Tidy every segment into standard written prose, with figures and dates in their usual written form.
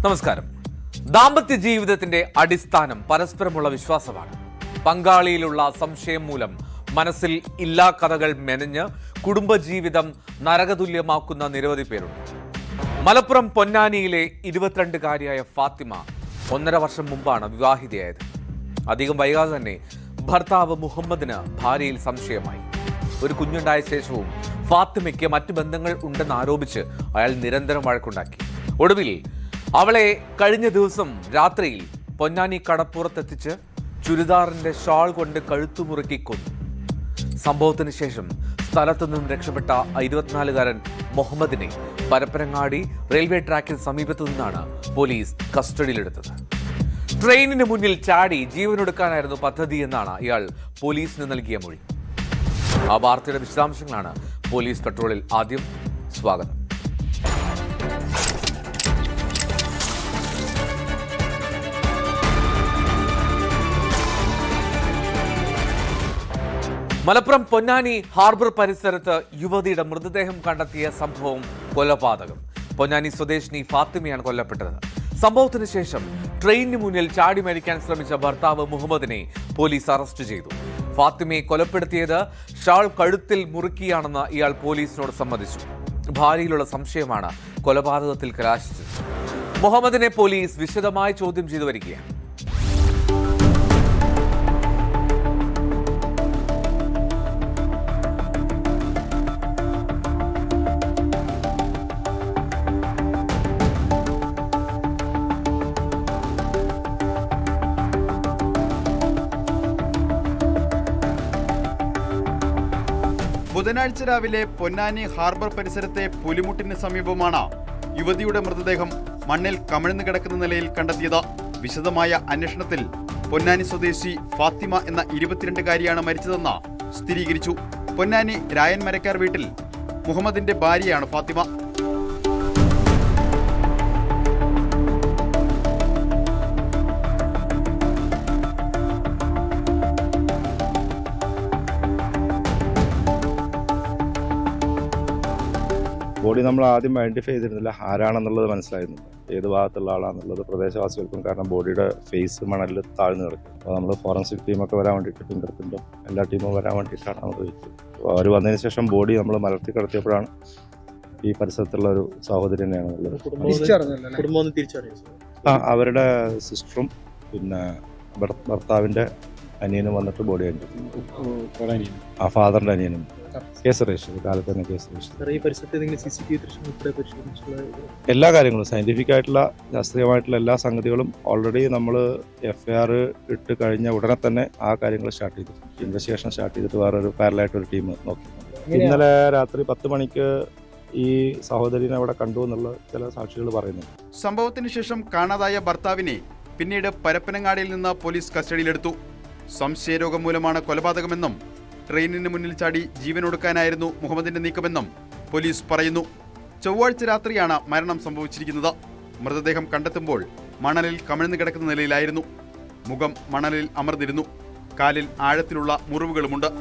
നമസ്കാരം. ദാമ്പത്യ ജീവിതത്തിന്റെ അടിസ്ഥാനം പരസ്പരമുള്ള വിശ്വാസമാണ്. പങ്കാളിയിലുള്ള സംശയം മൂലം മനസ്സിൽ ഇല്ലാ കഥകൾ മെനഞ്ഞ് കുടുംബജീവിതം നരകതുല്യമാക്കുന്ന നിരവധി പേരുണ്ട്. മലപ്പുറം പൊന്നാനിയിലെ 22-കാരിയായ ഫാത്തിമ 1.5 വർഷം മുമ്പാണ് വിവാഹിതയായത്. അധികം വൈകാതെ തന്നെ ഭർത്താവ് മുഹമ്മദിന് ഭാര്യയിൽ സംശയമായി. ഒരു കുഞ്ഞുണ്ടായ ശേഷവും ഫാത്തിമയ്ക്ക് മറ്റു ബന്ധങ്ങൾ ഉണ്ടെന്ന് ആരോപിച്ച് അയാൾ നിരന്തരം വഴക്കുണ്ടാക്കി. ഒടുവിൽ അവളെ കഴിഞ്ഞ ദിവസം രാത്രിയിൽ പൊന്നാനി കടപ്പുറത്തെത്തിച്ച് ചുരിദാറിന്റെ ഷാൾ കൊണ്ട് കഴുത്തുമുറുക്കി കൊന്നു. സംഭവത്തിന് ശേഷം സ്ഥലത്തു നിന്നും രക്ഷപ്പെട്ട 24-കാരൻ മുഹമ്മദിനെ പരപ്പനങ്ങാടി റെയിൽവേ ട്രാക്കിന് സമീപത്തു നിന്നാണ് പോലീസ് കസ്റ്റഡിയിലെടുത്തത്. ട്രെയിനിന് മുന്നിൽ ചാടി ജീവനൊടുക്കാനായിരുന്നു പദ്ധതി എന്നാണ് ഇയാൾ പോലീസിന് നൽകിയ മൊഴി. ആ വാർത്തയുടെ വിശദാംശങ്ങളാണ് പോലീസ് പെട്രോളിൽ ആദ്യം. സ്വാഗതം. മലപ്പുറം പൊന്നാനി ഹാർബർ പരിസരത്ത് യുവതിയുടെ മൃതദേഹം കണ്ടെത്തിയ സംഭവം കൊലപാതകം. പൊന്നാനി സ്വദേശിനി ഫാത്തിമയാണ് കൊല്ലപ്പെട്ടത്. സംഭവത്തിന് ശേഷം ട്രെയിനിന് മുന്നിൽ ചാടി മരിക്കാൻ ശ്രമിച്ച ഭർത്താവ് മുഹമ്മദിനെ പോലീസ് അറസ്റ്റ് ചെയ്തു. ഫാത്തിമയെ കൊലപ്പെടുത്തിയത് ഷാൾ കഴുത്തിൽ മുറുക്കിയാണെന്ന് ഇയാൾ പോലീസിനോട് സമ്മതിച്ചു. ഭാര്യയിലുള്ള സംശയമാണ് കൊലപാതകത്തിൽ കലാശിച്ചത്. മുഹമ്മദിനെ പോലീസ് വിശദമായി ചോദ്യം ചെയ്തു വരികയാണ്. ബുധനാഴ്ച രാവിലെ പൊന്നാനി ഹാർബർ പരിസരത്തെ പുലിമുട്ടിന് സമീപമാണ് യുവതിയുടെ മൃതദേഹം മണ്ണിൽ കമിഴ്ന്നു കിടക്കുന്ന നിലയിൽ കണ്ടെത്തിയത്. വിശദമായ അന്വേഷണത്തിൽ പൊന്നാനി സ്വദേശി ഫാത്തിമ എന്ന 22-കാരിയാണ് മരിച്ചതെന്ന് സ്ഥിരീകരിച്ചു. പൊന്നാനി രായൻ മരക്കാർ വീട്ടിൽ മുഹമ്മദിന്റെ ഭാര്യയാണ് ഫാത്തിമ. ബോഡി നമ്മൾ ആദ്യം ഐഡന്റിഫൈ ചെയ്തിരുന്നില്ല, ആരാണെന്നുള്ളത് മനസ്സിലായിരുന്നില്ല, ഏത് ഭാഗത്തുള്ള ആളാണെന്നുള്ളത് പ്രദേശവാസികൾക്കും. കാരണം ബോഡിയുടെ ഫേസ് മണലിൽ താഴ്ന്നു കിടക്കും. അപ്പോൾ നമ്മൾ ഫോറൻസിക് ടീമൊക്കെ വരാൻ വേണ്ടിയിട്ട്, ഫിംഗർ പ്രിന്റും എല്ലാ ടീമും വരാൻ വേണ്ടിയിട്ടാണ് നമ്മൾ വെച്ചത്. അവർ വന്നതിന് ശേഷം ബോഡി നമ്മൾ മലർത്തി കിടത്തിയപ്പോഴാണ് ഈ പരിസരത്തുള്ള ഒരു സഹോദരി തന്നെയാണ് ഉള്ളത്. അവരുടെ സിസ്റ്ററും പിന്നെ ഭർത്താവിന്റെ അനിയനും വന്നിട്ട് ബോഡി കണ്ടു. ആ ഫാദറിന്റെ അനിയനും. കേസ് രജിസ്റ്റർ, കാലത്ത് തന്നെ കേസ് രജിസ്റ്റർ. എല്ലാ കാര്യങ്ങളും സയന്റിഫിക് ആയിട്ടുള്ള ശാസ്ത്രീയമായിട്ടുള്ള എല്ലാ സംഗതികളും ഓൾറെഡി നമ്മൾ FIR ഇട്ട് കഴിഞ്ഞ ഉടനെ തന്നെ ആ കാര്യങ്ങൾ സ്റ്റാർട്ട് ചെയ്തു. ഇൻവെസ്റ്റിഗേഷൻ സ്റ്റാർട്ട് ചെയ്തിട്ട് വേറൊരു പാരലായിട്ടൊരു ടീം നോക്കി. ഇന്നലെ രാത്രി 10 മണിക്ക് ഈ സഹോദരിനെ അവിടെ കണ്ടു എന്നുള്ള ചില സാക്ഷികൾ പറയുന്നു. സംഭവത്തിന് ശേഷം കാണാതായ ഭർത്താവിനെ പിന്നീട് പരപ്പനങ്ങാടിയിൽ നിന്ന് പോലീസ് കസ്റ്റഡിയിലെടുത്തു. സംശയരോഗം മൂലമാണ് കൊലപാതകമെന്നും ട്രെയിനിന് മുന്നിൽ ചാടി ജീവനൊടുക്കാനായിരുന്നു മുഹമ്മദിന്റെ നീക്കമെന്നും പോലീസ് പറയുന്നു. ചൊവ്വാഴ്ച രാത്രിയാണ് മരണം സംഭവിച്ചിരിക്കുന്നത്. മൃതദേഹം കണ്ടെത്തുമ്പോൾ മണലിൽ കമിഴ്ന്നു കിടക്കുന്ന നിലയിലായിരുന്നു. മുഖം മണലിൽ അമർന്നിരുന്നു. കാലിൽ ആഴത്തിലുള്ള മുറിവുകളുമുണ്ട്.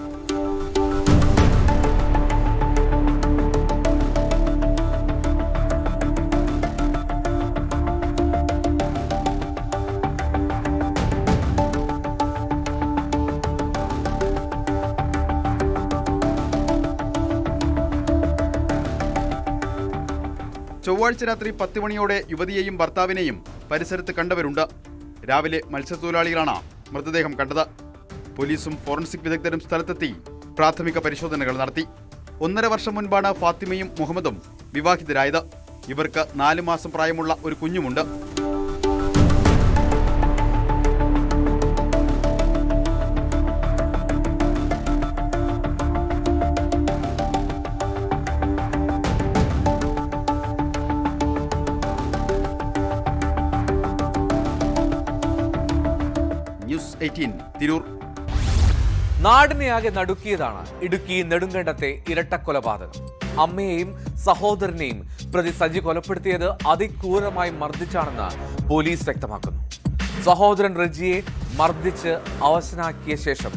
ചൊവ്വാഴ്ച രാത്രി 10 മണിയോടെ യുവതിയെയും ഭർത്താവിനെയും പരിസരത്ത് കണ്ടവരുണ്ട്. രാവിലെ മത്സ്യത്തൊഴിലാളികളാണ് മൃതദേഹം കണ്ടത്. പോലീസും ഫോറൻസിക് വിദഗ്ധരും സ്ഥലത്തെത്തി പ്രാഥമിക പരിശോധനകൾ നടത്തി. 1.5 വർഷം മുൻപാണ് ഫാത്തിമയും മുഹമ്മദും വിവാഹിതരായത്. ഇവർക്ക് 4 മാസം പ്രായമുള്ള ഒരു കുഞ്ഞുമുണ്ട്. ന്യൂസ് 18 തിരൂർ. നാടിനെയാകെ നടുക്കിയതാണ് ഇടുക്കി നെടുങ്കണ്ടത്തെ ഇരട്ടക്കൊലപാതകം. അമ്മയെയും സഹോദരനെയും പ്രതി സജി കൊലപ്പെടുത്തിയത് അതിക്രൂരമായി മർദ്ദിച്ചാണെന്ന് പോലീസ് വ്യക്തമാക്കുന്നു. സഹോദരൻ റജിയെ മർദ്ദിച്ച് അവശനാക്കിയ ശേഷം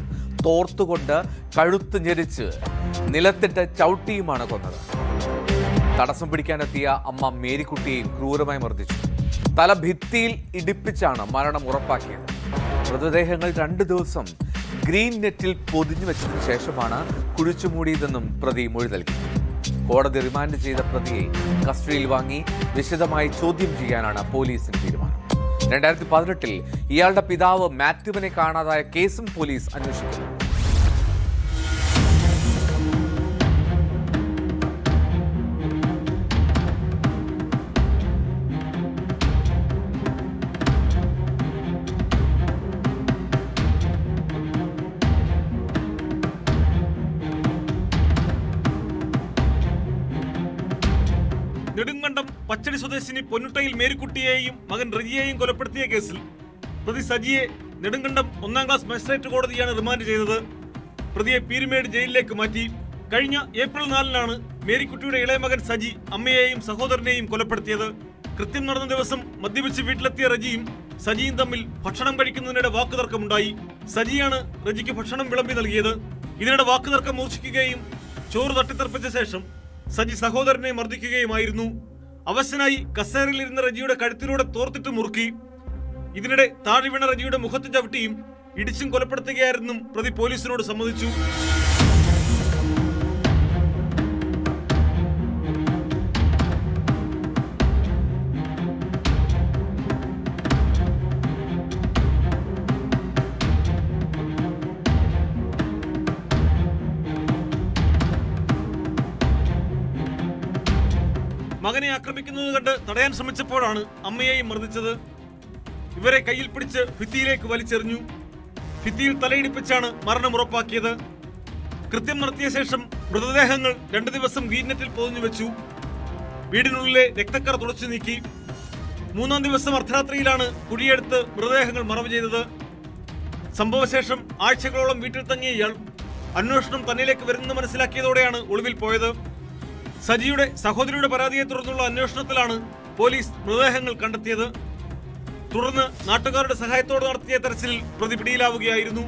തോർത്തുകൊണ്ട് കഴുത്ത് ഞെരിച്ച് നിലത്തിട്ട് ചവിട്ടിയുമാണ് കൊന്നത്. തടസ്സം പിടിക്കാനെത്തിയ അമ്മ മേരിക്കുട്ടിയെയും ക്രൂരമായി മർദ്ദിച്ചു. തല ഭിത്തിയിൽ ഇടിപ്പിച്ചാണ് മരണം ഉറപ്പാക്കിയത്. മൃതദേഹങ്ങൾ 2 ദിവസം ഗ്രീൻ നെറ്റിൽ പൊതിഞ്ഞു വെച്ചതിനു ശേഷമാണ് കുഴിച്ചുമൂടിയതെന്നും പ്രതി മൊഴി നൽകി. കോടതി റിമാൻഡ് ചെയ്ത പ്രതിയെ കസ്റ്റഡിയിൽ വാങ്ങി വിശദമായി ചോദ്യം ചെയ്യാനാണ് പോലീസിന്റെ തീരുമാനം. 2018-ൽ ഇയാളുടെ പിതാവ് മാത്യുവിനെ കാണാതായ കേസും പോലീസ് അന്വേഷിക്കുന്നു. നെടുങ്കണ്ടം പച്ചടി സ്വദേശിനി പൊന്നുട്ടയിൽ മേരിക്കുട്ടിയെയും മകൻ റജിയെയും കൊലപ്പെടുത്തിയ കേസിൽ പ്രതി സജിയെ നെടുങ്കണ്ടം 1-ാം ക്ലാസ് മജിസ്ട്രേറ്റ് കോടതിയാണ് റിമാൻഡ് ചെയ്തത്. പ്രതിയെ പീരുമേട് ജയിലിലേക്ക് മാറ്റി. കഴിഞ്ഞ ഏപ്രിൽ 4-നാണ് മേരിക്കുട്ടിയുടെ ഇളയ മകൻ സജി അമ്മയെയും സഹോദരനെയും കൊലപ്പെടുത്തിയത്. കൃത്യം നടന്ന ദിവസം മദ്യപിച്ച് വീട്ടിലെത്തിയ റജിയും സജിയും തമ്മിൽ ഭക്ഷണം കഴിക്കുന്നതിനിടെ വാക്കുതർക്കമുണ്ടായി. സജിയാണ് റജിക്ക് ഭക്ഷണം വിളമ്പി നൽകിയത്. ഇതിനിടെ വാക്കുതർക്കം മൂർച്ഛിക്കുകയും ചോറ് തട്ടിത്തെറിപ്പിച്ച ശേഷം സജി സഹോദരനെ മർദ്ദിക്കുകയുമായിരുന്നു. അവശനായി കസേരയിലിരുന്ന റജിയുടെ കഴുത്തിലൂടെ തോർത്തിട്ട് മുറുക്കി. ഇതിനിടെ താഴെ വീണ റജിയുടെ മുഖത്ത് ചവിട്ടിയും ഇടിച്ചും കൊലപ്പെടുത്തുകയായിരുന്നും പ്രതി പോലീസിനോട് സമ്മതിച്ചു. മകനെ ആക്രമിക്കുന്നത് കണ്ട് തടയാൻ ശ്രമിച്ചപ്പോഴാണ് അമ്മയെയും മർദ്ദിച്ചത്. ഇവരെ കയ്യിൽ പിടിച്ച് ഭിത്തിയിലേക്ക് വലിച്ചെറിഞ്ഞു. ഭിത്തിയിൽ തലയിടിപ്പിച്ചാണ് മരണം ഉറപ്പാക്കിയത്. കൃത്യം നടത്തിയ ശേഷം മൃതദേഹങ്ങൾ 2 ദിവസം ഗ്രീൻനെറ്റിൽ പൊതിഞ്ഞു വെച്ചു. വീടിനുള്ളിലെ രക്തക്കറ തുടച്ചു നീക്കി. 3-ാം ദിവസം അർദ്ധരാത്രിയിലാണ് കുഴിയെടുത്ത് മൃതദേഹങ്ങൾ മറവ് ചെയ്തത്. സംഭവശേഷം ആഴ്ചകളോളം വീട്ടിൽ തങ്ങിയ ഇയാൾ അന്വേഷണം തന്നിലേക്ക് വരുന്നത് മനസ്സിലാക്കിയതോടെയാണ് ഒളിവിൽ പോയത്. സജിയുടെ സഹോദരിയുടെ പരാതിയെ തുടർന്നുള്ള അന്വേഷണത്തിലാണ് പോലീസ് മൃതദേഹങ്ങൾ കണ്ടെത്തിയത്. തുടർന്ന് നാട്ടുകാരുടെ സഹായത്തോടെ നടത്തിയ തെരച്ചിലിൽ പ്രതി പിടിയിലാവുകയായിരുന്നു.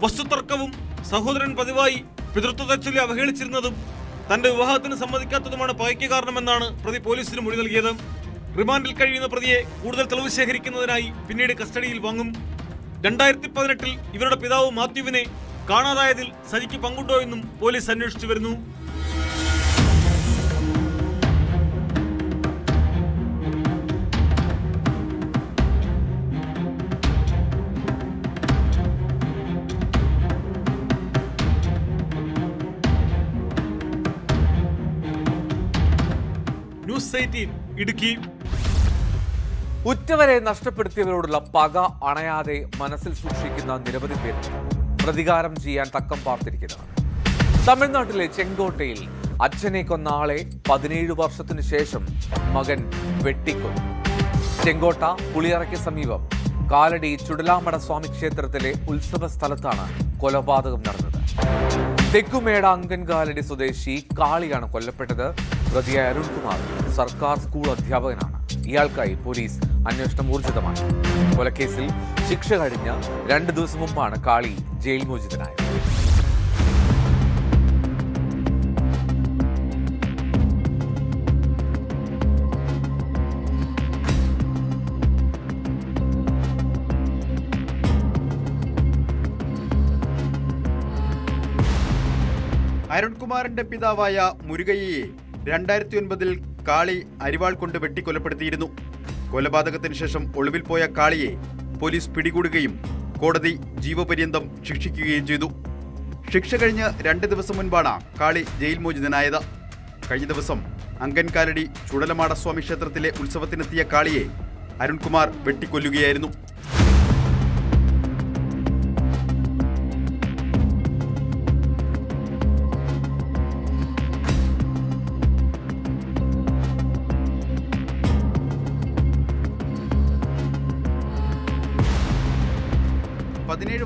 വസ്തുതർക്കവും സഹോദരൻ പതിവായി പിതൃത്വത്തെ ചൊല്ലി അവഹേളിച്ചിരുന്നതും തന്റെ വിവാഹത്തിന് സമ്മതിക്കാത്തതുമാണ് പകയ്ക്ക് കാരണമെന്നാണ് പ്രതി പോലീസിന് മൊഴി നൽകിയത്. റിമാൻഡിൽ കഴിയുന്ന പ്രതിയെ കൂടുതൽ തെളിവ് ശേഖരിക്കുന്നതിനായി പിന്നീട് കസ്റ്റഡിയിൽ വാങ്ങും. 2018-ൽ ഇവരുടെ പിതാവ് മാത്യുവിനെ കാണാതായതിൽ സജിക്ക് പങ്കുണ്ടോ എന്നും പോലീസ് അന്വേഷിച്ചു വരുന്നു. ന്യൂസ് 18 ഇടുക്കി. ഉറ്റവരെ നഷ്ടപ്പെടുത്തിയവരോടുള്ള പക അണയാതെ മനസ്സിൽ സൂക്ഷിക്കുന്ന നിരവധി പേർ പ്രതികാരം ചെയ്യാൻ തക്കം പാർത്തിരിക്കുന്നതാണ്. തമിഴ്നാട്ടിലെ ചെങ്കോട്ടയിൽ അച്ഛനെ കൊന്ന ആളെ 17 വർഷത്തിനു ശേഷം മകൻ വെട്ടിക്കൊന്നു. ചെങ്കോട്ട പുളിയറയ്ക്ക് സമീപം കാലടി ചുടലാമട സ്വാമി ക്ഷേത്രത്തിലെ ഉത്സവ സ്ഥലത്താണ് കൊലപാതകം നടന്നത്. തെക്കുമേട അങ്കൻകാലടി സ്വദേശി കാളിയാണ് കൊല്ലപ്പെട്ടത്. പ്രതിയായ അരുൺകുമാർ സർക്കാർ സ്കൂൾ അധ്യാപകനാണ്. ഇയാൾക്കായി പോലീസ് അന്വേഷണം ഊർജിതമാക്കി. കൊലക്കേസിൽ ശിക്ഷ കഴിഞ്ഞ 2 ദിവസം മുമ്പാണ് കാളി ജയിൽ മോചിതനായത്. അരുൺകുമാറിന്റെ പിതാവായ മുരുകയ്യയെ 2009-ൽ കാളി അരിവാൾ കൊണ്ട് വെട്ടിക്കൊലപ്പെടുത്തിയിരുന്നു. കൊലപാതകത്തിന് ശേഷം ഒളിവിൽ പോയ കാളിയെ പോലീസ് പിടികൂടുകയും കോടതി ജീവപര്യന്തം ശിക്ഷിക്കുകയും ചെയ്തു. ശിക്ഷ കഴിഞ്ഞ് 2 ദിവസം മുൻപാണ് കാളി ജയിൽ മോചിതനായത്. കഴിഞ്ഞ ദിവസം അങ്കൻകാലടി ചുടലമാടസ്വാമി ക്ഷേത്രത്തിലെ ഉത്സവത്തിനെത്തിയ കാളിയെ അരുൺകുമാർ വെട്ടിക്കൊല്ലുകയായിരുന്നു.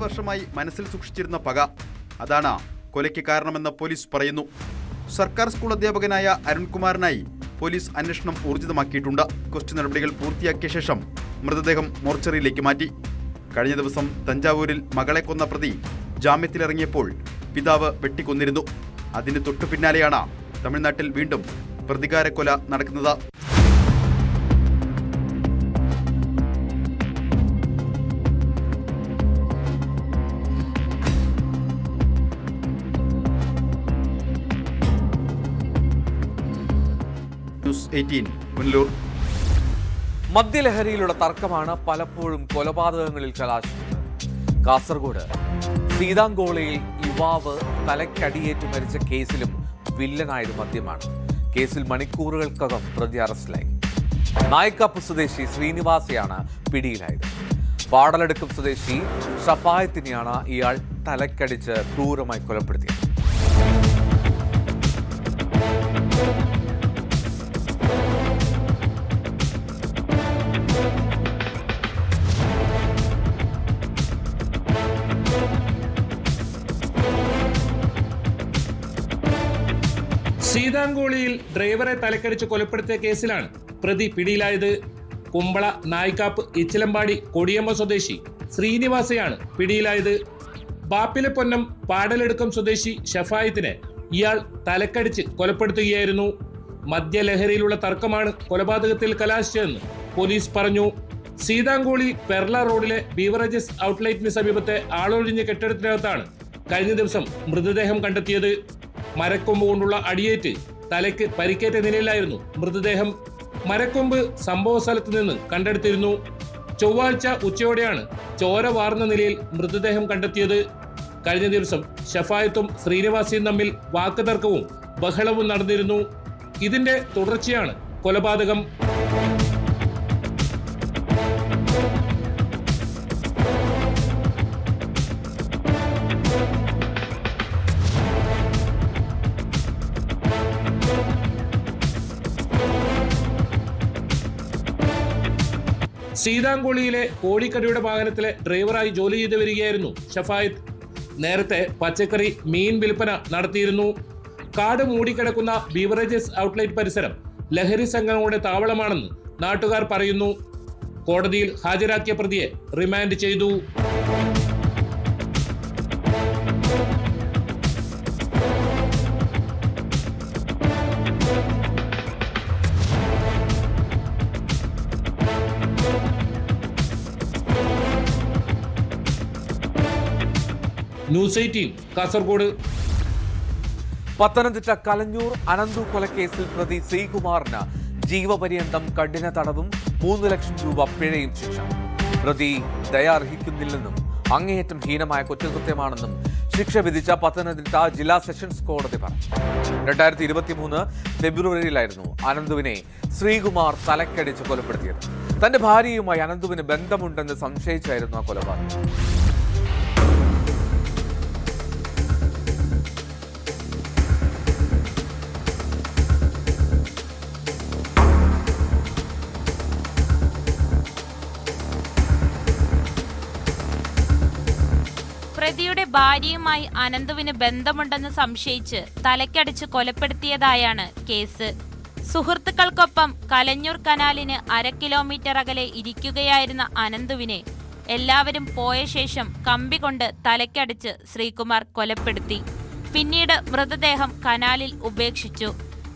വർഷമായി മനസ്സിൽ സൂക്ഷിച്ചിരുന്ന പക, അതാണ് കൊലയ്ക്ക് കാരണമെന്ന് പോലീസ് പറയുന്നു. സർക്കാർ സ്കൂൾ അധ്യാപകനായ അരുൺകുമാറിനായി പോലീസ് അന്വേഷണം ഊർജിതമാക്കിയിട്ടുണ്ട്. ക്വസ്റ്റ് നടപടികൾ പൂർത്തിയാക്കിയ ശേഷം മൃതദേഹം മോർച്ചറിയിലേക്ക് മാറ്റി. കഴിഞ്ഞ ദിവസം തഞ്ചാവൂരിൽ മകളെ കൊന്ന പ്രതി ജാമ്യത്തിലിറങ്ങിയപ്പോൾ പിതാവ് വെട്ടിക്കൊന്നിരുന്നു. അതിന് തൊട്ടു പിന്നാലെയാണ് തമിഴ്നാട്ടിൽ വീണ്ടും പ്രതികാരക്കൊല നടക്കുന്നത്. 18 പുനലൂർ. മദ്യലഹരിയിലുള്ള തർക്കമാണ് പലപ്പോഴും കൊലപാതകങ്ങളിൽ കലാശിക്കുന്നത്. കാസർഗോഡ് സീതാങ്കോളയിൽ യുവാവ് തലക്കടിയേറ്റ് മരിച്ച കേസിലും വില്ലനായത് മദ്യമാണ്. കേസിൽ മണിക്കൂറുകൾക്കകം പ്രതി അറസ്റ്റിലായി. നായിക്കാപ്പ് സ്വദേശി ശ്രീനിവാസയാണ് പിടിയിലായത്. പാടലടുക്കം സ്വദേശി ഷഫായത്തിനെയാണ് ഇയാൾ തലക്കടിച്ച് ക്രൂരമായി കൊലപ്പെടുത്തിയത്. സീതാങ്കോളിയിൽ ഡ്രൈവറെ തലക്കടിച്ച് കൊലപ്പെടുത്തിയ കേസിലാണ് പ്രതി പിടിയിലായത്. കുമ്പള നായിക്കാപ്പ് ഇച്ചിലമ്പാടി കൊടിയമ്മ സ്വദേശി ശ്രീനിവാസയാണ് പിടിയിലായത്. ബാപ്പിലെ പൊന്നം പാടലെടുക്കം സ്വദേശി ഷഫായത്തിനെ ഇയാൾ തലക്കടിച്ച് കൊലപ്പെടുത്തുകയായിരുന്നു. മദ്യലഹരിയിലുള്ള തർക്കമാണ് കൊലപാതകത്തിൽ കലാശിച്ചതെന്ന് പോലീസ് പറഞ്ഞു. സീതാങ്കോളി പെർള റോഡിലെ ബീവറേജസ് ഔട്ട്ലെറ്റിന് സമീപത്തെ ആളൊഴിഞ്ഞ കെട്ടിടത്തിനകത്താണ് കഴിഞ്ഞ ദിവസം മൃതദേഹം കണ്ടെത്തിയത്. മരക്കൊമ്പ് കൊണ്ടുള്ള അടിയേറ്റ് തലയ്ക്ക് പരിക്കേറ്റ നിലയിലായിരുന്നു മൃതദേഹം. മരക്കൊമ്പ് സംഭവ സ്ഥലത്ത് നിന്ന് കണ്ടെടുത്തിരുന്നു. ചൊവ്വാഴ്ച ഉച്ചയോടെയാണ് ചോര വാർന്ന നിലയിൽ മൃതദേഹം കണ്ടെത്തിയത്. കഴിഞ്ഞ ദിവസം ഷഫായത്തും ശ്രീനിവാസിയും തമ്മിൽ വാക്കുതർക്കവും ബഹളവും നടന്നിരുന്നു. ഇതിന്റെ തുടർച്ചയാണ് കൊലപാതകം. സീതാങ്കോളിയിലെ കോഴിക്കടയുടെ വാഹനത്തിലെ ഡ്രൈവറായി ജോലി ചെയ്തു വരികയായിരുന്നു ഷഫായത്ത്. നേരത്തെ പച്ചക്കറി, മീൻ വിൽപ്പന നടത്തിയിരുന്നു. കാട് മൂടിക്കിടക്കുന്ന ബീവറേജസ് ഔട്ട്ലെറ്റ് പരിസരം ലഹരി സംഘങ്ങളുടെ താവളമാണെന്ന് നാട്ടുകാർ പറയുന്നു. കോടതിയിൽ ഹാജരാക്കിയ പ്രതിയെ റിമാൻഡ് ചെയ്തു. ന്യൂസ് 18 കാസർഗോഡ്. പത്തനംതിട്ട കലഞ്ഞൂർ അനന്തു കൊലക്കേസിൽ പ്രതി ശ്രീകുമാറിന് ജീവപര്യന്തം കഠിന തടവും 3 ലക്ഷം രൂപ പിഴയും ശിക്ഷ. പ്രതി ദയ അർഹിക്കുന്നില്ലെന്നും അങ്ങേയറ്റം ഹീനമായ കുറ്റകൃത്യമാണെന്നും ശിക്ഷ വിധിച്ച പത്തനംതിട്ട ജില്ലാ സെഷൻസ് കോടതി പറഞ്ഞു. 2023 ഫെബ്രുവരിയിലായിരുന്നു അനന്തുവിനെ ശ്രീകുമാർ തലക്കടിച്ച് കൊലപ്പെടുത്തിയത്. തന്റെ ഭാര്യയുമായി അനന്തുവിന് ബന്ധമുണ്ടെന്ന് സംശയിച്ചായിരുന്നു ആ കൊലപാതകം. പ്രതിയുടെ ഭാര്യയുമായി അനന്തുവിന് ബന്ധമുണ്ടെന്ന് സംശയിച്ച് തലക്കടിച്ച് കൊലപ്പെടുത്തിയതായാണ് കേസ്. സുഹൃത്തുക്കൾക്കൊപ്പം കലഞ്ഞൂർ കനാലിന് 1/2 കിലോമീറ്റർ അകലെ ഇരിക്കുകയായിരുന്ന അനന്തുവിനെ എല്ലാവരും പോയ ശേഷം കമ്പി കൊണ്ട് തലക്കടിച്ച് ശ്രീകുമാർ കൊലപ്പെടുത്തി. പിന്നീട് മൃതദേഹം കനാലിൽ ഉപേക്ഷിച്ചു.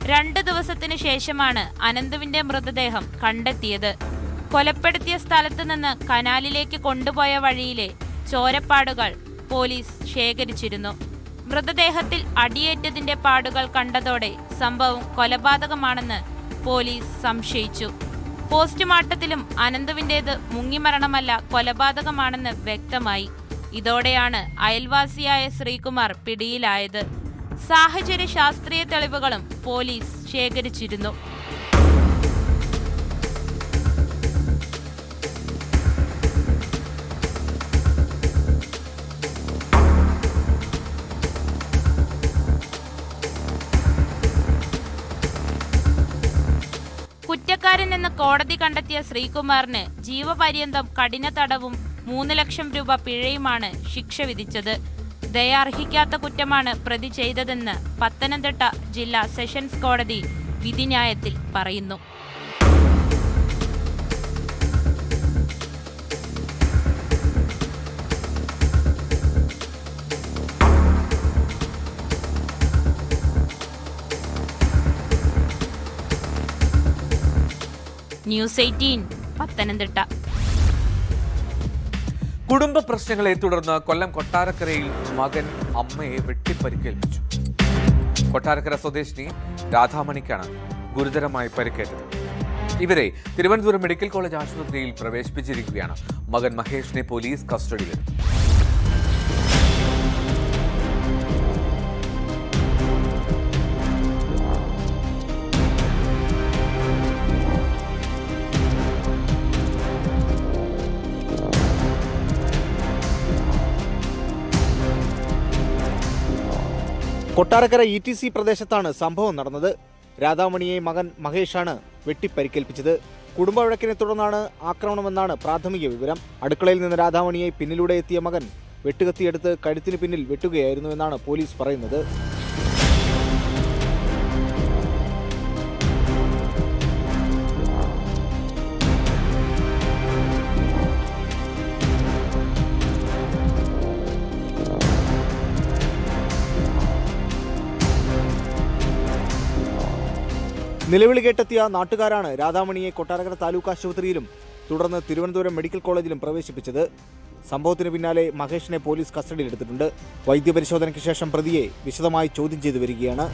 2 ദിവസത്തിനു ശേഷമാണ് അനന്തുവിന്റെ മൃതദേഹം കണ്ടെത്തിയത്. കൊലപ്പെടുത്തിയ സ്ഥലത്ത് നിന്ന് കനാലിലേക്ക് കൊണ്ടുപോയ വഴിയിലെ ചോരപ്പാടുകൾ പോലീസ് ശേഖരിച്ചിരുന്നു. മൃതദേഹത്തിൽ അടിയേറ്റതിന്റെ പാടുകൾ കണ്ടതോടെ സംഭവം കൊലപാതകമാണെന്ന് പോലീസ് സംശയിച്ചു. പോസ്റ്റ്മോർട്ടത്തിലും അനന്തുവിന്റേത് മുങ്ങിമരണമല്ല കൊലപാതകമാണെന്ന് വ്യക്തമായി. ഇതോടെയാണ് അയൽവാസിയായ ശ്രീകുമാർ പിടിയിലായത്. സാഹചര്യ ശാസ്ത്രീയ തെളിവുകളും പോലീസ് ശേഖരിച്ചിരുന്നു. കുറ്റക്കാരനെന്ന് കോടതി കണ്ടെത്തിയ ശ്രീകുമാറിന് ജീവപര്യന്തം കഠിന തടവും 3 ലക്ഷം രൂപ പിഴയുമാണ് ശിക്ഷ വിധിച്ചത്. ദയ അർഹിക്കാത്ത കുറ്റമാണ് പ്രതി ചെയ്തതെന്ന് പത്തനംതിട്ട ജില്ലാ സെഷൻസ് കോടതി വിധിന്യായത്തിൽ പറയുന്നു. ന്യൂസ് 18 പത്തനംതിട്ട. കുടുംബ പ്രശ്നങ്ങളെ തുടർന്ന് കൊല്ലം കൊട്ടാരക്കരയിൽ മകൻ അമ്മയെ വെട്ടിപ്പരിക്കേൽപ്പിച്ചു. കൊട്ടാരക്കര സ്വദേശിനി രാധാമണിക്കാണ് ഗുരുതരമായി പരിക്കേറ്റത്. ഇവരെ തിരുവനന്തപുരം മെഡിക്കൽ കോളേജ് ആശുപത്രിയിൽ പ്രവേശിപ്പിച്ചിരിക്കുകയാണ്. മകൻ മഹേഷിനെ പോലീസ് കസ്റ്റഡിയിലെടുത്തു. കൊട്ടാരക്കര ETC പ്രദേശത്താണ് സംഭവം നടന്നത്. രാധാമണിയെ മകൻ മഹേഷാണ് വെട്ടിപ്പരിക്കേൽപ്പിച്ചത്. കുടുംബ വഴക്കിനെ തുടർന്നാണ് ആക്രമണമെന്നാണ് പ്രാഥമിക വിവരം. അടുക്കളയിൽ നിന്ന് രാധാമണിയെ പിന്നിലൂടെ എത്തിയ മകൻ വെട്ടുകത്തിയെടുത്ത് കഴുത്തിന് പിന്നിൽ വെട്ടുകയായിരുന്നുവെന്നാണ് പോലീസ് പറയുന്നത്. നിലവിളി കേട്ടെത്തിയ നാട്ടുകാരാണ് രാധാമണിയെ കൊട്ടാരക്കര താലൂക്ക് ആശുപത്രിയിലും തുടർന്ന് തിരുവനന്തപുരം മെഡിക്കൽ കോളേജിലും പ്രവേശിപ്പിച്ചത്. സംഭവത്തിന് പിന്നാലെ മഹേഷിനെ പോലീസ് കസ്റ്റഡിയിലെടുത്തിട്ടുണ്ട്. വൈദ്യപരിശോധനയ്ക്ക് ശേഷം പ്രതിയെ വിശദമായി ചോദ്യം ചെയ്തു വരികയാണ്.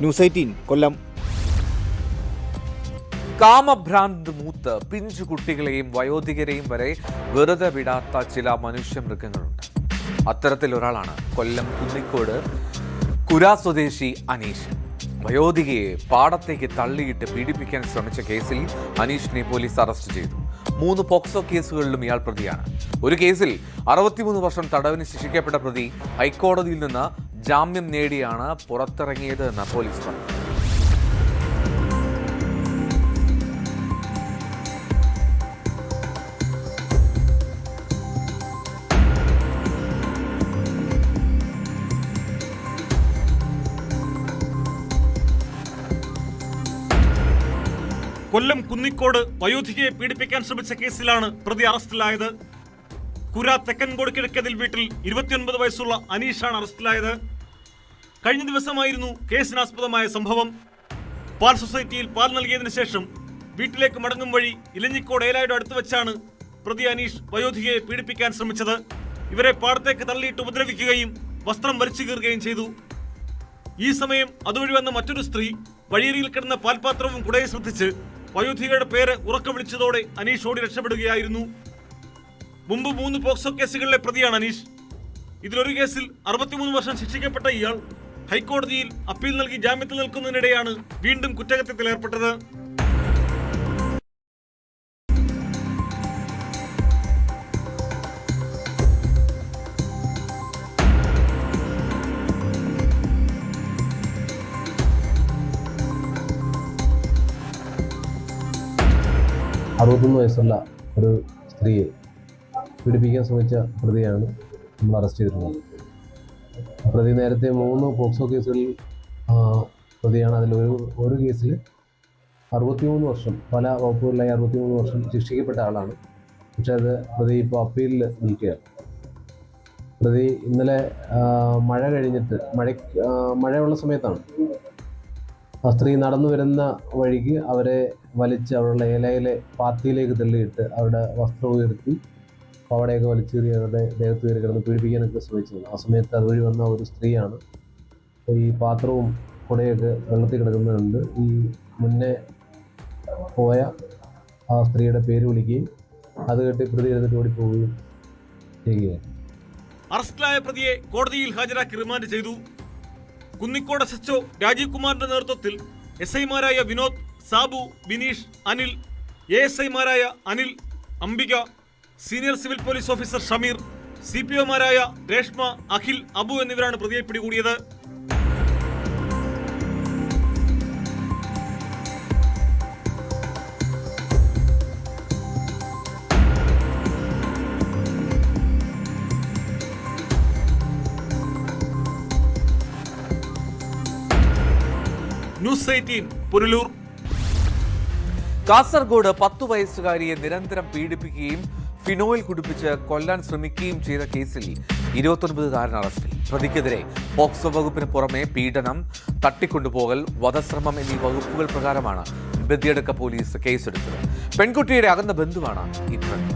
ന്യൂസ് 18 കൊല്ലം. കാമഭ്രാന്ത് മൂത്ത് പിഞ്ചു കുട്ടികളെയും വയോധികരെയും വരെ വെറുതെ വിടാത്ത ചില മനുഷ്യമൃഗങ്ങളുണ്ട്. അത്തരത്തിലൊരാളാണ് കൊല്ലം കുന്നിക്കോട് കുരാ സ്വദേശി അനീഷ്. വയോധികയെ പാടത്തേക്ക് തള്ളിയിട്ട് പീഡിപ്പിക്കാൻ ശ്രമിച്ച കേസിൽ അനീഷിനെ പോലീസ് അറസ്റ്റ് ചെയ്തു. 3 പോക്സോ കേസുകളിലും ഇയാൾ പ്രതിയാണ്. ഒരു കേസിൽ 63 വർഷം തടവിന് ശിക്ഷിക്കപ്പെട്ട പ്രതി ഹൈക്കോടതിയിൽ നിന്ന് ജാമ്യം നേടിയാണ് പുറത്തിറങ്ങിയത് എന്ന് പോലീസ് പറഞ്ഞു. കൊല്ലം കുന്നിക്കോട് വയോധികയെ പീഡിപ്പിക്കാൻ ശ്രമിച്ച കേസിലാണ് പ്രതി അറസ്റ്റിലായത്. കുര തെക്കൻകോട് കിഴക്കതിൽ വീട്ടിൽ 29 വയസ്സുള്ള അനീഷാണ് അറസ്റ്റിലായത്. കഴിഞ്ഞ ദിവസമായിരുന്നു കേസിനാസ്പദമായ സംഭവം. പാൽ സൊസൈറ്റിയിൽ പാൽ നൽകിയതിനു ശേഷം വീട്ടിലേക്ക് മടങ്ങും വഴി ഇലഞ്ഞിക്കോട് ഏലായുടെ അടുത്ത് വെച്ചാണ് പ്രതി അനീഷ് വയോധികയെ പീഡിപ്പിക്കാൻ ശ്രമിച്ചത്. ഇവരെ പാടത്തേക്ക് തള്ളിയിട്ട് ഉപദ്രവിക്കുകയും വസ്ത്രം വലിച്ചു കീറുകയും ചെയ്തു. ഈ സമയം അതുവഴി വന്ന മറ്റൊരു സ്ത്രീ വഴിയരിയിൽ കിടന്ന പാൽപാത്രവും കുടയെ ശ്രദ്ധിച്ച് വയോധികയുടെ പേര് ഉറക്കം വിളിച്ചതോടെ അനീഷ് ഓടി രക്ഷപ്പെടുകയായിരുന്നു. മുമ്പ് 3 പോക്സോ കേസുകളിലെ പ്രതിയാണ് അനീഷ്. ഇതിലൊരു കേസിൽ 63 വർഷം ശിക്ഷിക്കപ്പെട്ട ഇയാൾ ഹൈക്കോടതിയിൽ അപ്പീൽ നൽകി ജാമ്യത്തിൽ നിൽക്കുന്നതിനിടെയാണ് വീണ്ടും കുറ്റകൃത്യത്തിൽ ഏർപ്പെട്ടത്. വയസ്സുള്ള ഒരു സ്ത്രീയെ പീഡിപ്പിക്കാൻ ശ്രമിച്ച പ്രതിയാണ് നമ്മൾ അറസ്റ്റ് ചെയ്തിട്ടുള്ളത്. പ്രതി നേരത്തെ 3 പോക്സോ കേസുകളിൽ പ്രതിയാണ്. അതിലൊരു കേസിൽ 63 വർഷം പല വകുപ്പുകളിലായി 63 വർഷം ശിക്ഷിക്കപ്പെട്ട ആളാണ്. പക്ഷേ അത് പ്രതി ഇപ്പോൾ അപ്പീലിൽ നിൽക്കുകയാണ്. പ്രതി ഇന്നലെ മഴ കഴിഞ്ഞിട്ട് മഴയുള്ള സമയത്താണ് ആ സ്ത്രീ നടന്നു വരുന്ന വഴിക്ക് അവരെ വലിച്ച് അവരുടെ ഏലയിലെ പാത്തിയിലേക്ക് തള്ളിയിട്ട് അവരുടെ വസ്ത്രം ഉയർത്തി പാവടയൊക്കെ വലിച്ചേറി അവരുടെ ദേഹത്ത് കയറി കിടന്ന് പീഡിപ്പിക്കാനൊക്കെ ശ്രമിച്ചത്. ആ സമയത്ത് അതുവഴി വന്ന ഒരു സ്ത്രീയാണ് ഈ പാത്രവും കുടയൊക്കെ വെള്ളത്തിൽ കിടക്കുന്നുണ്ട്. ഈ മുന്നേ പോയ ആ സ്ത്രീയുടെ പേര് വിളിക്കുകയും അത് കേട്ട് പ്രതി എടുത്തിട്ട് ഓടിപ്പോവുകയും ചെയ്യുകയാണ്. അറസ്റ്റിലായ പ്രതിയെ കോടതിയിൽ ഹാജരാക്കി റിമാൻഡ് ചെയ്തു. കുന്നിക്കോട് SHO രാജീവ് കുമാറിന്റെ നേതൃത്വത്തിൽ SI-മാരായ വിനോദ്, സാബു, ബിനീഷ്, അനിൽ, ASI-മാരായ Anil, Ambika, senior civil police officer Shameer, CPO-മാരായ രേഷ്മ, അഖിൽ, അബു എന്നിവരാണ് പ്രതിയെ പിടികൂടിയത്. ന്യൂസ് 18 പുനലൂർ. കാസർഗോഡ് 10 വയസ്സുകാരിയെ നിരന്തരം പീഡിപ്പിക്കുകയും ഫിനോയിൽ കുടിപ്പിച്ച് കൊല്ലാൻ ശ്രമിക്കുകയും ചെയ്ത കേസിൽ 29-കാരൻ അറസ്റ്റിൽ. പ്രതിക്കെതിരെ പോക്സോ വകുപ്പിന് പുറമെ പീഡനം, തട്ടിക്കൊണ്ടുപോകൽ, വധശ്രമം എന്നീ വകുപ്പുകൾ പ്രകാരമാണ് ബദിയടുക്ക പോലീസ് കേസെടുത്തത്. പെൺകുട്ടിയുടെ അകന്ന ബന്ധുവാണ് ഈ പ്രതി.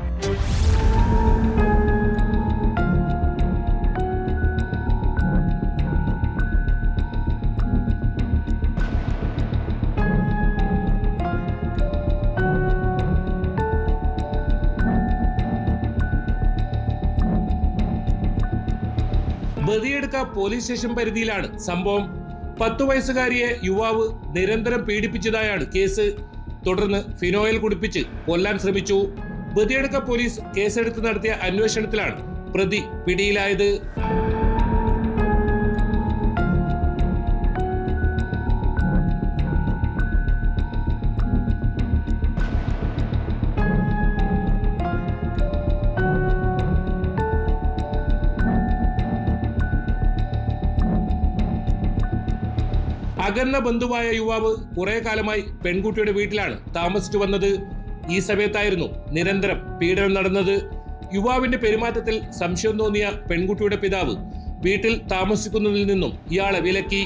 ബദിയടുക്ക പോലീസ് സ്റ്റേഷൻ പരിധിയിലാണ് സംഭവം. 10 വയസ്സുകാരിയെ യുവാവ് നിരന്തരം പീഡിപ്പിച്ചതായാണ് കേസ്. തുടർന്ന് ഫിനോയിൽ കുടിപ്പിച്ച് കൊല്ലാൻ ശ്രമിച്ചു. ബദിയടുക്ക പോലീസ് കേസെടുത്ത് നടത്തിയ അന്വേഷണത്തിലാണ് പ്രതി പിടിയിലായത്. അകന്ന ബന്ധുവായ യുവാവ് കുറെ കാലമായി പെൺകുട്ടിയുടെ വീട്ടിലാണ് താമസിച്ചു വന്നത്. ഈ സമയത്തായിരുന്നു നിരന്തരം പീഡനം നടന്നത്. യുവാവിന്റെ പെരുമാറ്റത്തിൽ സംശയം തോന്നിയ പെൺകുട്ടിയുടെ പിതാവ് വീട്ടിൽ താമസിക്കുന്നതിൽ നിന്നും ഇയാളെ വിലക്കി.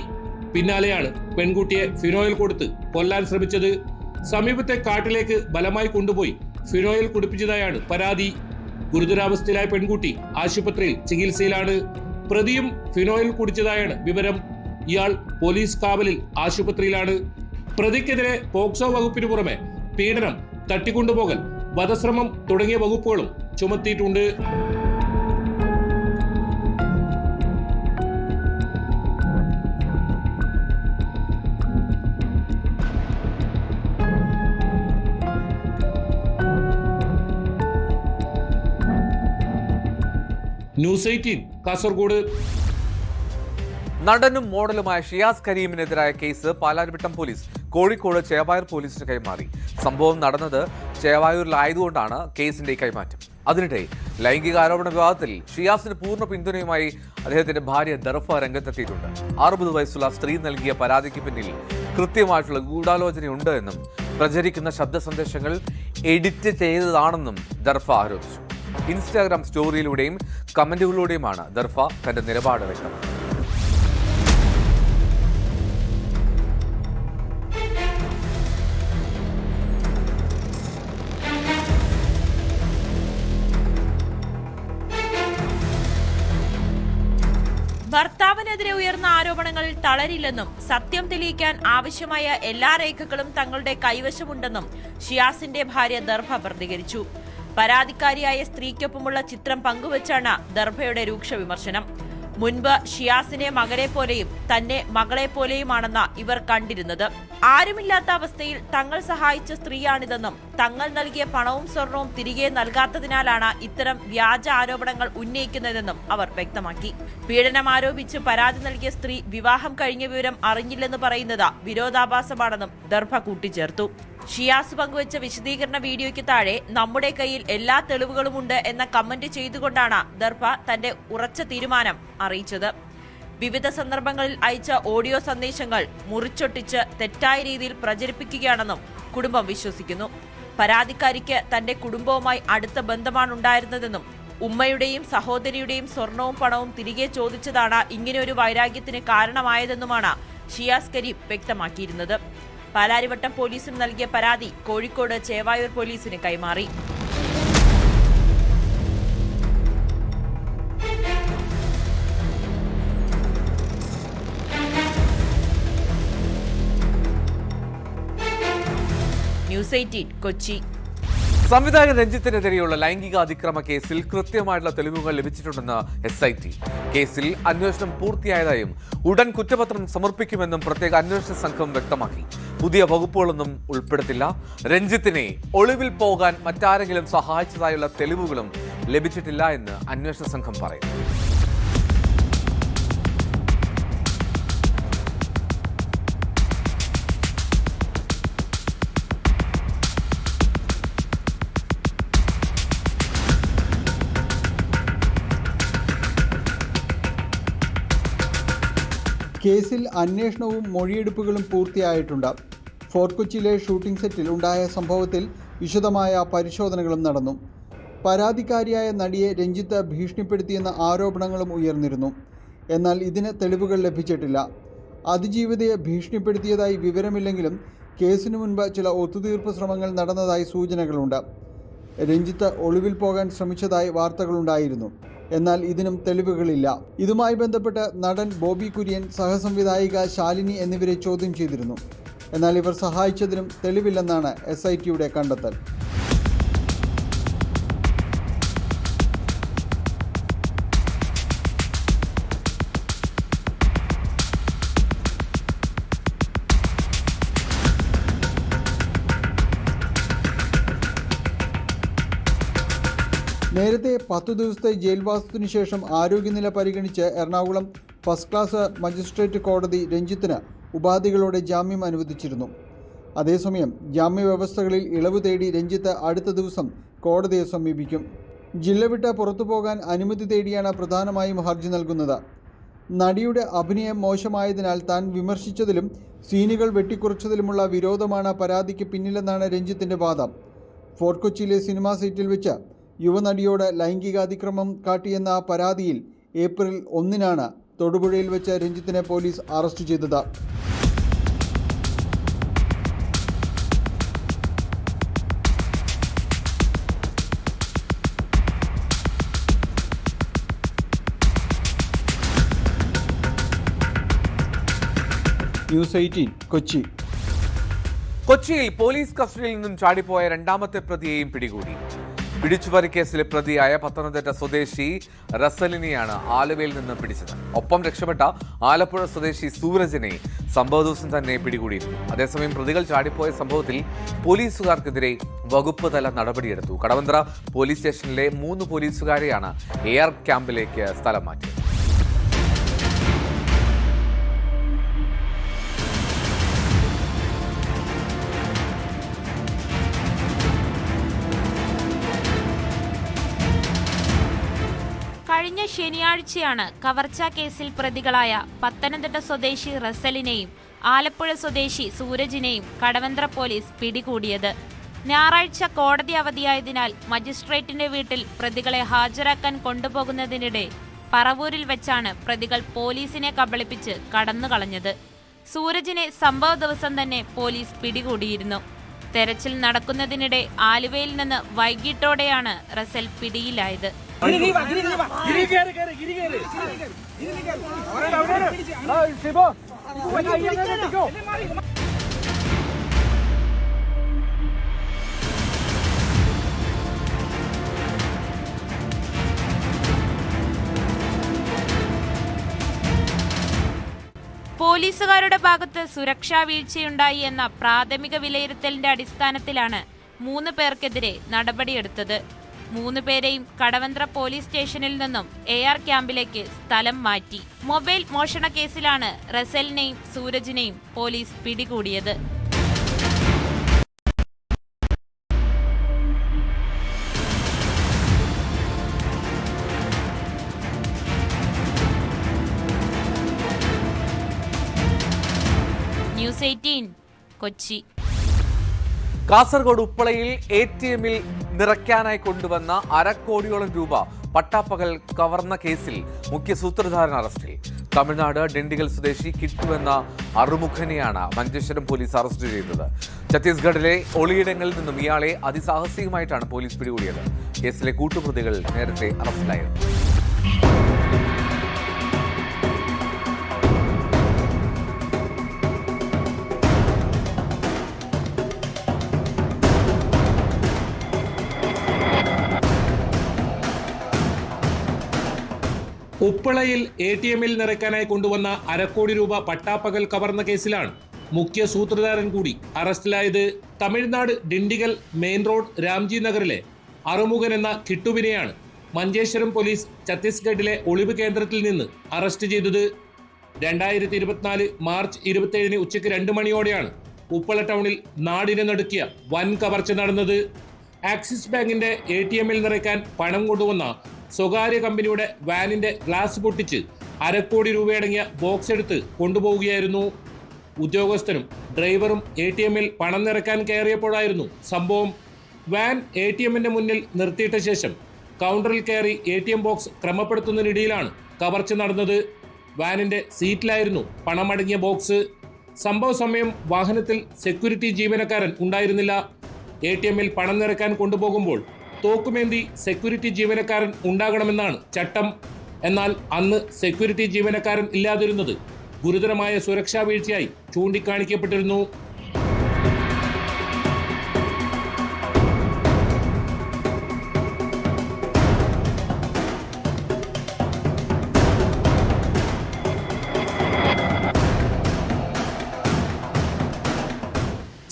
പിന്നാലെയാണ് പെൺകുട്ടിയെ ഫിനോയിൽ കൊടുത്ത് കൊല്ലാൻ ശ്രമിച്ചത്. സമീപത്തെ കാട്ടിലേക്ക് ബലമായി കൊണ്ടുപോയി ഫിനോയിൽ കുടിപ്പിച്ചതായാണ് പരാതി. ഗുരുതരാവസ്ഥയിലായ പെൺകുട്ടി ആശുപത്രിയിൽ ചികിത്സയിലാണ്. പ്രതിയും ഫിനോയിൽ കുടിച്ചതായാണ് വിവരം. ഇയാൾ പോലീസ് കാവലിൽ ആശുപത്രിയിലാണ്. പ്രതിക്കെതിരെ പോക്സോ വകുപ്പിന് പുറമെ പീഡനം, തട്ടിക്കൊണ്ടുപോകൽ, വധശ്രമം തുടങ്ങിയ വകുപ്പുകളും ചുമത്തിയിട്ടുണ്ട്. ന്യൂസ് 18 കാസർഗോഡ്. നടനും മോഡലുമായ ഷിയാസ് കരീമിനെതിരായ കേസ് പാലാരിവട്ടം പോലീസ് കോഴിക്കോട് ചേവായൂർ പോലീസിന് കൈമാറി. സംഭവം നടന്നത് ചേവായൂരിലായതുകൊണ്ടാണ് കേസിന്റെ കൈമാറ്റം. അതിനിടെ ലൈംഗികാരോപണ വിവാദത്തിൽ ഷിയാസിന് പൂർണ്ണ പിന്തുണയുമായി അദ്ദേഹത്തിന്റെ ഭാര്യ ദർഫ രംഗത്തെത്തിയിട്ടുണ്ട്. 60 വയസ്സുള്ള സ്ത്രീ നൽകിയ പരാതിക്ക് പിന്നിൽ കൃത്യമായിട്ടുള്ള ഗൂഢാലോചനയുണ്ട് എന്നും പ്രചരിക്കുന്ന ശബ്ദ സന്ദേശങ്ങൾ എഡിറ്റ് ചെയ്തതാണെന്നും ദർഫ ആരോപിച്ചു. ഇൻസ്റ്റാഗ്രാം സ്റ്റോറിയിലൂടെയും കമന്റുകളിലൂടെയുമാണ് ദർഫ തന്റെ നിലപാട് വ്യക്തമാക്കിയത്. ഭർത്താവിനെതിരെ ഉയർന്ന ആരോപണങ്ങളിൽ തളരില്ലെന്നും സത്യം തെളിയിക്കാൻ ആവശ്യമായ എല്ലാ രേഖകളും തങ്ങളുടെ കൈവശമുണ്ടെന്നും ഷിയാസിന്റെ ഭാര്യ ദർഭ പ്രതികരിച്ചു. പരാതിക്കാരിയായ സ്ത്രീക്കൊപ്പമുള്ള ചിത്രം പങ്കുവച്ചാണ് ദർഭയുടെ രൂക്ഷ വിമർശനം. മുൻപ് ഷിയാസിനെ മകനെ പോലെയും തന്നെ മകളെ പോലെയുമാണെന്ന ഇവർ കണ്ടിരുന്നത്. ആരുമില്ലാത്ത അവസ്ഥയിൽ തങ്ങൾ സഹായിച്ച സ്ത്രീയാണിതെന്നും തങ്ങൾ നൽകിയ പണവും സ്വർണവും തിരികെ നൽകാത്തതിനാലാണ് ഇത്തരം വ്യാജ ആരോപണങ്ങൾ ഉന്നയിക്കുന്നതെന്നും അവർ വ്യക്തമാക്കി. പീഡനം ആരോപിച്ച് പരാതി നൽകിയ സ്ത്രീ വിവാഹം കഴിഞ്ഞ വിവരം അറിഞ്ഞില്ലെന്ന് പറയുന്നത് വിരോധാഭാസമാണെന്നും ദർഭ കൂട്ടിച്ചേർത്തു. ഷിയാസ് പങ്കുവച്ച വിശദീകരണ വീഡിയോയ്ക്ക് താഴെ നമ്മുടെ കയ്യിൽ എല്ലാ തെളിവുകളുമുണ്ട് എന്ന കമന്റ് ചെയ്തുകൊണ്ടാണ് ദർഭ തന്റെ ഉറച്ച തീരുമാനം അറിയിച്ചത്. വിവിധ സന്ദർഭങ്ങളിൽ അയച്ച ഓഡിയോ സന്ദേശങ്ങൾ മുറിച്ചൊട്ടിച്ച് തെറ്റായ രീതിയിൽ പ്രചരിപ്പിക്കുകയാണെന്നും കുടുംബം വിശ്വസിക്കുന്നു. പരാതിക്കാരിക്ക് തന്റെ കുടുംബവുമായി അടുത്ത ബന്ധമാണുണ്ടായിരുന്നതെന്നും ഉമ്മയുടെയും സഹോദരിയുടെയും സ്വർണവും പണവും തിരികെ ചോദിച്ചതാണ് ഇങ്ങനെയൊരു വൈരാഗ്യത്തിന് കാരണമായതെന്നുമാണ് ഷിയാസ് കരീം വ്യക്തമാക്കിയിരുന്നത്. പാലാരിവട്ടം പോലീസും നൽകിയ പരാതി കോഴിക്കോട് ചേവായൂർ പോലീസിന് കൈമാറി. ന്യൂസ് 18 കൊച്ചി. സംവിധായകൻ രഞ്ജിത്തിനെതിരെയുള്ള ലൈംഗിക അതിക്രമ കേസിൽ കൃത്യമായിട്ടുള്ള തെളിവുകൾ ലഭിച്ചിട്ടുണ്ടെന്ന് SIT. കേസിൽ അന്വേഷണം പൂർത്തിയായതായും ഉടൻ കുറ്റപത്രം സമർപ്പിക്കുമെന്നും പ്രത്യേക അന്വേഷണ സംഘം വ്യക്തമാക്കി. പുതിയ വകുപ്പുകളൊന്നും ഉൾപ്പെടുത്തില്ല. രഞ്ജിത്തിനെ ഒളിവിൽ പോകാൻ മറ്റാരെങ്കിലും സഹായിച്ചതായുള്ള തെളിവുകളും ലഭിച്ചിട്ടില്ല എന്ന് അന്വേഷണ സംഘം പറയുന്നു. കേസിൽ അന്വേഷണവും മൊഴിയെടുപ്പുകളും പൂർത്തിയായിട്ടുണ്ട്. ഫോർട്ട് കൊച്ചിയിലെ ഷൂട്ടിംഗ് സെറ്റിൽ ഉണ്ടായ സംഭവത്തിൽ വിശദമായ പരിശോധനകളും നടന്നു. പരാതിക്കാരിയായ നടിയെ രഞ്ജിത്ത് ഭീഷണിപ്പെടുത്തിയെന്ന ആരോപണങ്ങളും ഉയർന്നിരുന്നു. എന്നാൽ ഇതിന് തെളിവുകൾ ലഭിച്ചിട്ടില്ല. അതിജീവിതയെ ഭീഷണിപ്പെടുത്തിയതായി വിവരമില്ലെങ്കിലും കേസിനു മുൻപ് ചില ഒത്തുതീർപ്പ് ശ്രമങ്ങൾ നടന്നതായി സൂചനകളുണ്ട്. രഞ്ജിത്ത് ഒളിവിൽ പോകാൻ ശ്രമിച്ചതായി വാർത്തകളുണ്ടായിരുന്നു. എന്നാൽ ഇതിനും തെളിവുകളില്ല. ഇതുമായി ബന്ധപ്പെട്ട് നടൻ ബോബി കുര്യൻ, സഹസംവിധായിക ശാലിനി എന്നിവരെ ചോദ്യം ചെയ്തിരുന്നു. എന്നാൽ ഇവർ സഹായിച്ചതിനും തെളിവില്ലെന്നാണ് SITയുടെ കണ്ടെത്തൽ. നേരത്തെ 10 ദിവസത്തെ ജയിൽവാസത്തിനു ശേഷം ആരോഗ്യനില പരിഗണിച്ച് എറണാകുളം ഫസ്റ്റ് ക്ലാസ് മജിസ്ട്രേറ്റ് കോടതി രഞ്ജിത്തിന് ഉപാധികളോടെ ജാമ്യം അനുവദിച്ചിരുന്നു. അതേസമയം ജാമ്യവ്യവസ്ഥകളിൽ ഇളവ് തേടി രഞ്ജിത്ത് അടുത്ത ദിവസം കോടതിയെ സമീപിക്കും. ജില്ല വിട്ട് പുറത്തുപോകാൻ അനുമതി തേടിയാണ് പ്രധാനമായും ഹർജി നൽകുന്നത്. നടിയുടെ അഭിനയം മോശമായതിനാൽ താൻ വിമർശിച്ചതിലും സീനുകൾ വെട്ടിക്കുറച്ചതിലുമുള്ള വിരോധമാണ് പരാതിക്ക് പിന്നിലെന്നാണ് രഞ്ജിത്തിൻ്റെ വാദം. ഫോർട്ട് കൊച്ചിയിലെ സിനിമാ സെറ്റിൽ വെച്ച് യുവനടിയോട് ലൈംഗിക അതിക്രമം കാട്ടിയെന്ന പരാതിയിൽ ഏപ്രിൽ 1-നാണ് തൊടുപുഴയിൽ വെച്ച് രഞ്ജിത്തിനെ പോലീസ് അറസ്റ്റ് ചെയ്തത്. ന്യൂസ് 18 കൊച്ചി. കൊച്ചിയിൽ പോലീസ് കസ്റ്റഡിയിൽ നിന്നും ചാടിപ്പോയ രണ്ടാമത്തെ പ്രതിയെയും പിടികൂടി. പിടിച്ചുപറി കേസിലെ പ്രതിയായ പത്തനംതിട്ട സ്വദേശി റസലിനെയാണ് ആലുവയിൽ നിന്ന് പിടിച്ചത്. ഒപ്പം രക്ഷപ്പെട്ട ആലപ്പുഴ സ്വദേശി സൂരജിനെ സംഭവ ദിവസം തന്നെ പിടികൂടിയിരുന്നു. അതേസമയം പ്രതികൾ ചാടിപ്പോയ സംഭവത്തിൽ പോലീസുകാർക്കെതിരെ വകുപ്പ് തല നടപടിയെടുത്തു. കടവന്ത്ര പോലീസ് സ്റ്റേഷനിലെ 3 പോലീസുകാരെയാണ് AR ക്യാമ്പിലേക്ക് സ്ഥലം മാറ്റിയത്. കഴിഞ്ഞ ശനിയാഴ്ചയാണ് കവർച്ചാ കേസിൽ പ്രതികളായ പത്തനംതിട്ട സ്വദേശി റസലിനെയും ആലപ്പുഴ സ്വദേശി സൂരജിനെയും കടവന്ത്ര പോലീസ് പിടികൂടിയത്. ഞായറാഴ്ച കോടതി അവധിയായതിനാൽ മജിസ്ട്രേറ്റിന്റെ വീട്ടിൽ പ്രതികളെ ഹാജരാക്കാൻ കൊണ്ടുപോകുന്നതിനിടെ പറവൂരിൽ വെച്ചാണ് പ്രതികൾ പോലീസിനെ കബളിപ്പിച്ച് കടന്നുകളഞ്ഞത്. സൂരജിനെ സംഭവ ദിവസം തന്നെ പോലീസ് പിടികൂടിയിരുന്നു. തെരച്ചിൽ നടക്കുന്നതിനിടെ ആലുവയിൽ നിന്ന് വൈകിട്ടോടെയാണ് റസൽ പിടിയിലായത്. പോലീസുകാരുടെ ഭാഗത്ത് സുരക്ഷാ വീഴ്ചയുണ്ടായി എന്ന പ്രാഥമിക വിലയിരുത്തലിന്റെ അടിസ്ഥാനത്തിലാണ് 3 പേർക്കെതിരെ നടപടിയെടുത്തത്. 3 പേരെയും കടവന്ത്ര പോലീസ് സ്റ്റേഷനിൽ നിന്നും AR ക്യാമ്പിലേക്ക് സ്ഥലം മാറ്റി. മൊബൈൽ മോഷണ കേസിലാണ് റസലിനെയും സൂരജിനെയും പോലീസ് പിടികൂടിയത്. ന്യൂസ് 18 കൊച്ചി. കാസർഗോഡ് ഉപ്പളയിൽ ATMൽ നിറയ്ക്കാനായി കൊണ്ടുവന്ന $1 കോടിയോളം രൂപ പട്ടാപ്പകൽ കവർന്ന കേസിൽ മുഖ്യ സൂത്രധാരൻ അറസ്റ്റിൽ. തമിഴ്നാട് ഡിണ്ടിഗൽ സ്വദേശി കിട്ടു എന്ന അറുമുഖനെയാണ് മഞ്ചേശ്വരം പോലീസ് അറസ്റ്റ് ചെയ്തത്. ഛത്തീസ്ഗഡിലെ ഒളിയിടങ്ങളിൽ നിന്നും ഇയാളെ അതിസാഹസികമായിട്ടാണ് പോലീസ് പിടികൂടിയത്. കേസിലെ കൂട്ടുപ്രതികൾ നേരത്തെ അറസ്റ്റിലായിരുന്നു. ഉപ്പളയിൽ ATMൽ നിറയ്ക്കാനായി കൊണ്ടുവന്ന $1 കോടി രൂപ പട്ടാപ്പകൽ കവർന്ന കേസിലാണ് മുഖ്യ സൂത്രധാരൻ കൂടി അറസ്റ്റിലായത്. തമിഴ്നാട് ഡിണ്ടിഗൽ മെയിൻ റോഡ് രാംജി നഗറിലെ അറുമുഖൻ എന്ന കിട്ടുവിനെയാണ് മഞ്ചേശ്വരം പോലീസ് ഛത്തീസ്ഗഡിലെ ഒളിവ് കേന്ദ്രത്തിൽ നിന്ന് അറസ്റ്റ് ചെയ്തത്. 2024 മാർച്ച് 27 ഉച്ചയ്ക്ക് 2 മണിയോടെയാണ് ഉപ്പള ടൗണിൽ നാടിനെ നടുക്കിയ വൻ കവർച്ച നടന്നത്. ആക്സിസ് ബാങ്കിന്റെ ATMൽ നിറയ്ക്കാൻ പണം കൊണ്ടുവന്ന സ്വകാര്യ കമ്പനിയുടെ വാനിന്റെ ഗ്ലാസ് പൊട്ടിച്ച് $1 കോടി രൂപയടങ്ങിയ ബോക്സ് എടുത്ത് കൊണ്ടുപോവുകയായിരുന്നു. ഉദ്യോഗസ്ഥനും ഡ്രൈവറും ATMൽ പണം നിറയ്ക്കാൻ കയറിയപ്പോഴായിരുന്നു സംഭവം. വാൻ ATMന്റെ മുന്നിൽ നിർത്തിയിട്ട ശേഷം കൗണ്ടറിൽ കയറി ATM ബോക്സ് ക്രമപ്പെടുത്തുന്നതിനിടയിലാണ് കവർച്ച നടന്നത്. വാനിന്റെ സീറ്റിലായിരുന്നു പണമടങ്ങിയ ബോക്സ്. സംഭവ സമയം വാഹനത്തിൽ സെക്യൂരിറ്റി ജീവനക്കാരൻ ഉണ്ടായിരുന്നില്ല. ATMൽ പണം നിറയ്ക്കാൻ കൊണ്ടുപോകുമ്പോൾ തോക്കുമേന്തി സെക്യൂരിറ്റി ജീവനക്കാരൻ ഉണ്ടാകണമെന്നാണ് ചട്ടം. എന്നാൽ അന്ന് സെക്യൂരിറ്റി ജീവനക്കാരൻ ഇല്ലാതിരുന്നത് ഗുരുതരമായ സുരക്ഷാ വീഴ്ചയായി ചൂണ്ടിക്കാണിക്കപ്പെട്ടിരുന്നു.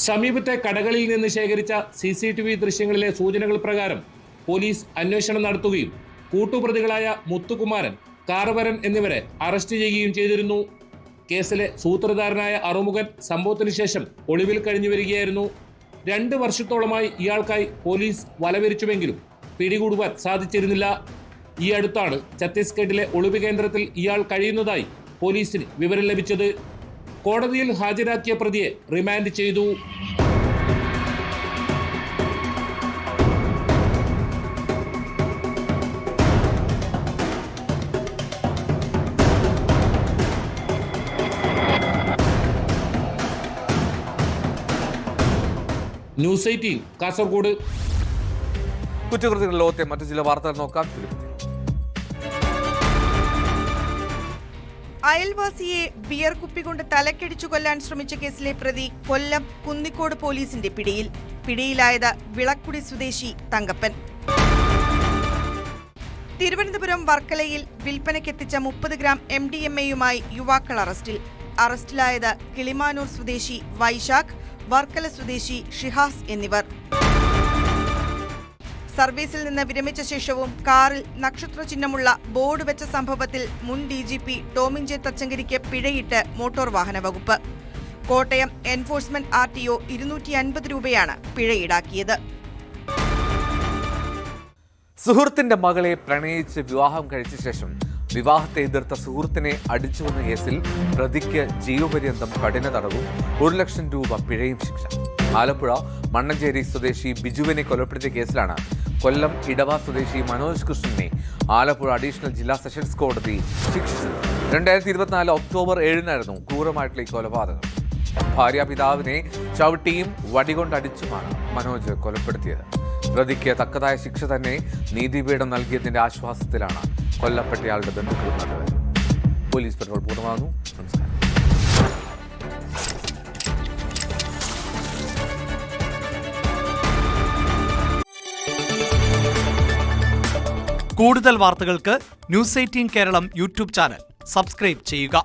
സമീപത്തെ കടകളിൽ നിന്ന് ശേഖരിച്ച CCTV ദൃശ്യങ്ങളിലെ സൂചനകൾ പ്രകാരം പോലീസ് അന്വേഷണം നടത്തുകയും കൂട്ടുപ്രതികളായ മുത്തുകുമാരൻ, കാർവരൻ എന്നിവരെ അറസ്റ്റ് ചെയ്യുകയും ചെയ്തിരുന്നു. കേസിലെ സൂത്രധാരനായ അറുമുഖൻ സംഭവത്തിന് ശേഷം ഒളിവിൽ കഴിഞ്ഞു വരികയായിരുന്നു. 2 വർഷത്തോളമായി ഇയാൾക്കായി പോലീസ് വലവിരിച്ചുവെങ്കിലും പിടികൂടുവാൻ സാധിച്ചിരുന്നില്ല. ഈ അടുത്താണ് ഛത്തീസ്ഗഡിലെ ഒളിവ് കേന്ദ്രത്തിൽ ഇയാൾ കഴിയുന്നതായി പോലീസിന് വിവരം ലഭിച്ചത്. കോടതിയിൽ ഹാജരാക്കിയ പ്രതിയെ റിമാൻഡ് ചെയ്തു. ന്യൂസ് 18 കാസർഗോഡ്. കുറ്റകൃത്യങ്ങളുടെ ലോകത്തെ മറ്റു ചില വാർത്തകൾ നോക്കാം. അയൽവാസിയെ ബിയർ കുപ്പി കൊണ്ട് തലക്കടിച്ചു കൊല്ലാൻ ശ്രമിച്ച കേസിലെ പ്രതി കൊല്ലം കുന്നിക്കോട് പോലീസിന്റെ പിടിയിൽ. പിടിയിലായത് വിളക്കുടി സ്വദേശി തങ്കപ്പൻ. തിരുവനന്തപുരം വർക്കലയിൽ വിൽപ്പനയ്ക്കെത്തിച്ച 30 ഗ്രാം MDMA-യുമായി യുവാക്കൾ അറസ്റ്റിൽ. അറസ്റ്റിലായത് കിളിമാനൂർ സ്വദേശി വൈശാഖ്, വർക്കല സ്വദേശി ഷിഹാസ് എന്നിവർ. സർവീസിൽ നിന്ന് വിരമിച്ച ശേഷവും കാറിൽ നക്ഷത്ര ചിഹ്നമുള്ള ബോർഡ് വെച്ച സംഭവത്തിൽ മുൻ DGP ടോമിൻ ജെ തച്ചങ്കരിക്ക് പിഴയിട്ട് മോട്ടോർ വാഹന വകുപ്പ്. കോട്ടയം എൻഫോഴ്സ്മെന്റ് RTO 250 രൂപയാണ് പിഴ ഈടാക്കിയത്. സുഹൃത്തിന്റെ മകളെ പ്രണയിച്ച് വിവാഹം കഴിച്ച ശേഷം വിവാഹത്തെ എതിർത്ത സുഹൃത്തിനെ അടിച്ചുവന്ന കേസിൽ പ്രതിക്ക് ജീവപര്യന്തം കഠിന തടവും 1 ലക്ഷം രൂപ പിഴയും ശിക്ഷ. ആലപ്പുഴ മണ്ണഞ്ചേരി സ്വദേശി ബിജുവിനെ കൊലപ്പെടുത്തിയ കേസിലാണ് കൊല്ലം ഇടവ സ്വദേശി മനോജ് കൃഷ്ണനെ ആലപ്പുഴ അഡീഷണൽ ജില്ലാ സെഷൻസ് കോടതി ശിക്ഷിച്ചത്. 2024 ഒക്ടോബർ 7-നായിരുന്നു ക്രൂരമായിട്ടുള്ള ഈ കൊലപാതകം. ഭാര്യാപിതാവിനെ ചവിട്ടിയും വടികൊണ്ടടിച്ചുമാണ് മനോജ് കൊലപ്പെടുത്തിയത്. പ്രതിക്ക് തക്കതായ ശിക്ഷ തന്നെ നീതിപീഠം നൽകിയതിന്റെ ആശ്വാസത്തിലാണ് കൊല്ലപ്പെട്ടയാളുടെ ബന്ധുക്കൾ. പോലീസ് പെട്രോൾ പൂർണ്ണമാകുന്നു. നമസ്കാരം. കൂടുതൽ വാർത്തകൾക്ക് news 18 Keralam YouTube channel subscribe ചെയ്യുക.